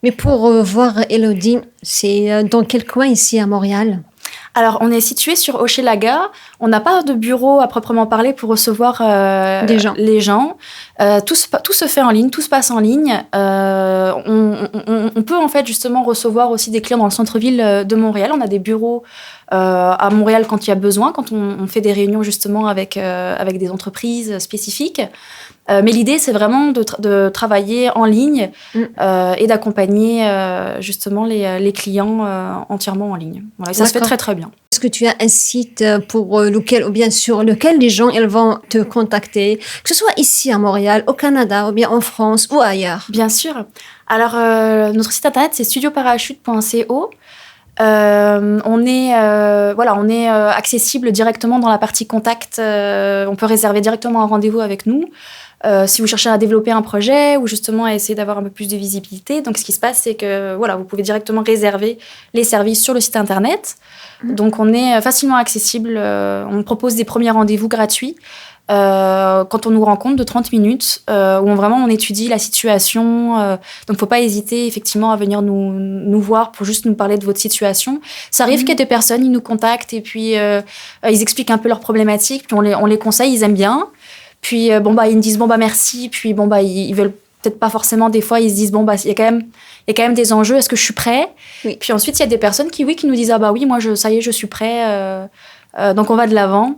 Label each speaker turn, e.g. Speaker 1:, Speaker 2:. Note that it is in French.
Speaker 1: Mais pour voir Elodie, c'est dans quel coin ici à Montréal?
Speaker 2: Alors, on est situé sur Hochelaga. On n'a pas de bureau à proprement parler pour recevoir
Speaker 1: Des gens.
Speaker 2: les gens. Tout se fait en ligne, tout se passe en ligne. On peut en fait justement recevoir aussi des clients dans le centre-ville de Montréal. On a des bureaux à Montréal quand il y a besoin, quand on fait des réunions justement avec des entreprises spécifiques. Mais l'idée, c'est vraiment de travailler en ligne
Speaker 1: Mm.
Speaker 2: et d'accompagner justement les clients entièrement en ligne. Voilà, et ça se fait
Speaker 1: D'accord.
Speaker 2: très très bien.
Speaker 1: Est-ce que tu as un site pour lequel, ou bien sur lequel les gens ils vont te contacter, que ce soit ici à Montréal, au Canada, ou bien en France ou ailleurs?
Speaker 2: Bien sûr. Alors, notre site internet, c'est studioparachute.co. On est accessible directement dans la partie contact. On peut réserver directement un rendez-vous avec nous. Si vous cherchez à développer un projet ou justement à essayer d'avoir un peu plus de visibilité. Donc, ce qui se passe, c'est que voilà, vous pouvez directement réserver les services sur le site internet. Donc, on est facilement accessible. On propose des premiers rendez-vous gratuits. Quand on nous rencontre de 30 minutes, où on étudie la situation. Donc, il ne faut pas hésiter effectivement à venir nous voir pour juste nous parler de votre situation. Ça arrive qu'il y ait des personnes, ils nous contactent et puis ils expliquent un peu leurs problématiques, puis on les conseille, ils aiment bien. Puis ils me disent merci, puis ils veulent peut-être pas forcément, des fois ils se disent il y a quand même des enjeux, est-ce que je suis prêt?
Speaker 1: Oui.
Speaker 2: Puis ensuite il y a des personnes qui nous disent ça y est, je suis prêt. Donc on va de l'avant.